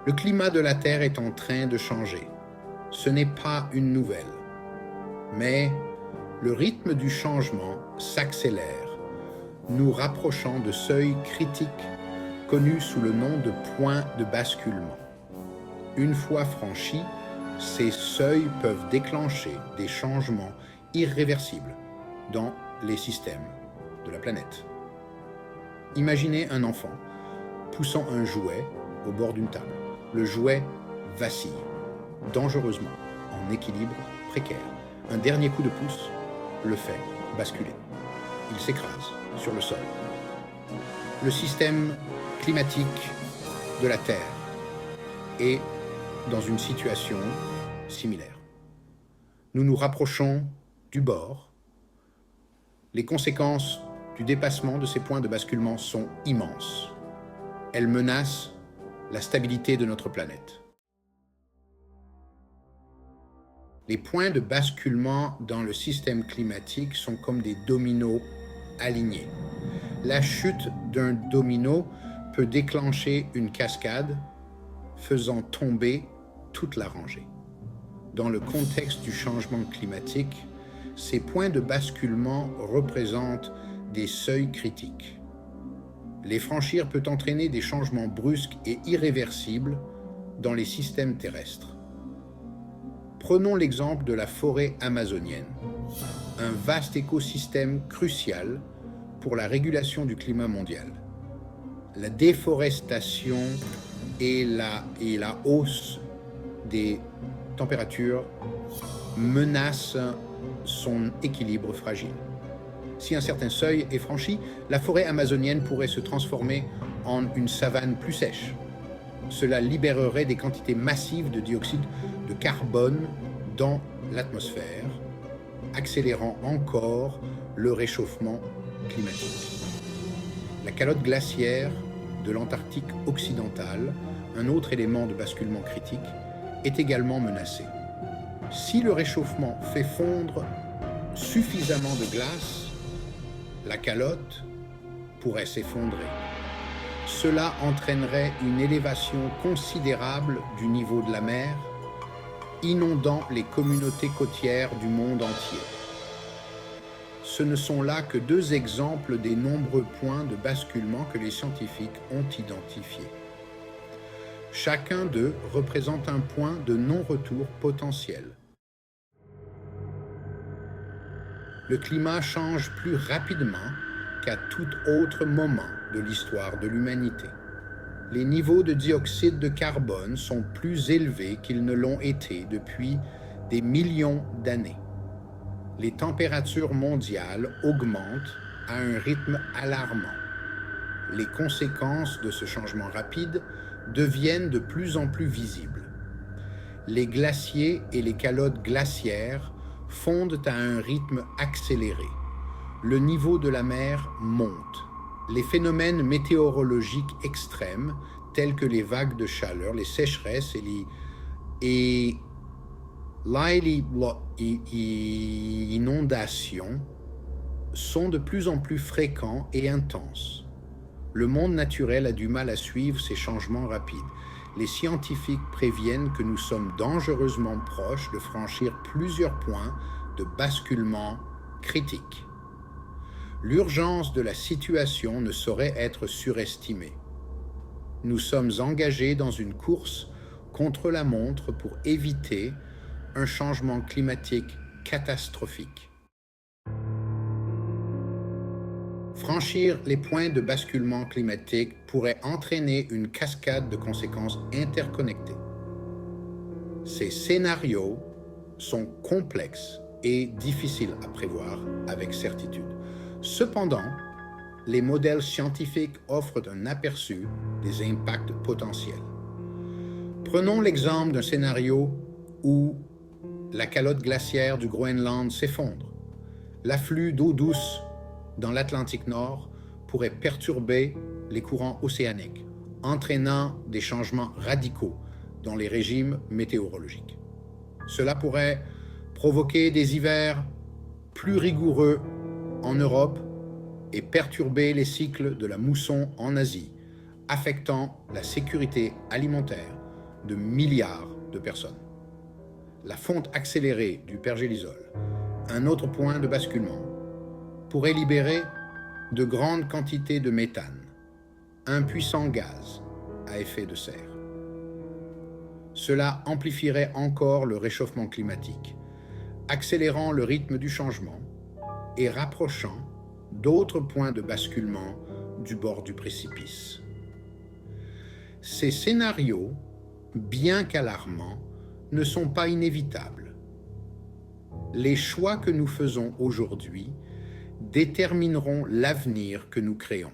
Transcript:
Le climat de la Terre est en train de changer. Ce n'est pas une nouvelle. Mais le rythme du changement s'accélère, nous rapprochant de seuils critiques connus sous le nom de points de basculement. Une fois franchis, ces seuils peuvent déclencher des changements irréversibles dans les systèmes de la planète. Imaginez un enfant poussant un jouet au bord d'une table. Le jouet vacille dangereusement en équilibre précaire. Un dernier coup de pouce le fait basculer. Il s'écrase sur le sol. Le système climatique de la Terre est dans une situation similaire. Nous nous rapprochons du bord. Les conséquences du dépassement de ces points de basculement sont immenses. Elles menacent la stabilité de notre planète. Les points de basculement dans le système climatique sont comme des dominos alignés. La chute d'un domino peut déclencher une cascade, faisant tomber toute la rangée. Dans le contexte du changement climatique, ces points de basculement représentent des seuils critiques. Les franchir peut entraîner des changements brusques et irréversibles dans les systèmes terrestres. Prenons l'exemple de la forêt amazonienne, un vaste écosystème crucial pour la régulation du climat mondial. La déforestation et la hausse des températures menacent son équilibre fragile. Si un certain seuil est franchi, la forêt amazonienne pourrait se transformer en une savane plus sèche. Cela libérerait des quantités massives de dioxyde de carbone dans l'atmosphère, accélérant encore le réchauffement climatique. La calotte glaciaire de l'Antarctique occidentale, un autre élément de basculement critique, est également menacée. Si le réchauffement fait fondre suffisamment de glace, la calotte pourrait s'effondrer. Cela entraînerait une élévation considérable du niveau de la mer, inondant les communautés côtières du monde entier. Ce ne sont là que deux exemples des nombreux points de basculement que les scientifiques ont identifiés. Chacun d'eux représente un point de non-retour potentiel. Le climat change plus rapidement qu'à tout autre moment de l'histoire de l'humanité. Les niveaux de dioxyde de carbone sont plus élevés qu'ils ne l'ont été depuis des millions d'années. Les températures mondiales augmentent à un rythme alarmant. Les conséquences de ce changement rapide deviennent de plus en plus visibles. Les glaciers et les calottes glaciaires fondent à un rythme accéléré. Le niveau de la mer monte. Les phénomènes météorologiques extrêmes, tels que les vagues de chaleur, les sécheresses et l'inondation, sont de plus en plus fréquents et intenses. Le monde naturel a du mal à suivre ces changements rapides. Les scientifiques préviennent que nous sommes dangereusement proches de franchir plusieurs points de basculement critiques. L'urgence de la situation ne saurait être surestimée. Nous sommes engagés dans une course contre la montre pour éviter un changement climatique catastrophique. Franchir les points de basculement climatique pourrait entraîner une cascade de conséquences interconnectées. Ces scénarios sont complexes et difficiles à prévoir avec certitude. Cependant, les modèles scientifiques offrent un aperçu des impacts potentiels. Prenons l'exemple d'un scénario où la calotte glaciaire du Groenland s'effondre. L'afflux d'eau douce dans l'Atlantique Nord pourrait perturber les courants océaniques, entraînant des changements radicaux dans les régimes météorologiques. Cela pourrait provoquer des hivers plus rigoureux en Europe et perturber les cycles de la mousson en Asie, affectant la sécurité alimentaire de milliards de personnes. La fonte accélérée du pergélisol, un autre point de basculement, pourrait libérer de grandes quantités de méthane, un puissant gaz à effet de serre. Cela amplifierait encore le réchauffement climatique, accélérant le rythme du changement et rapprochant d'autres points de basculement du bord du précipice. Ces scénarios, bien qu'alarmants, ne sont pas inévitables. Les choix que nous faisons aujourd'hui détermineront l'avenir que nous créons.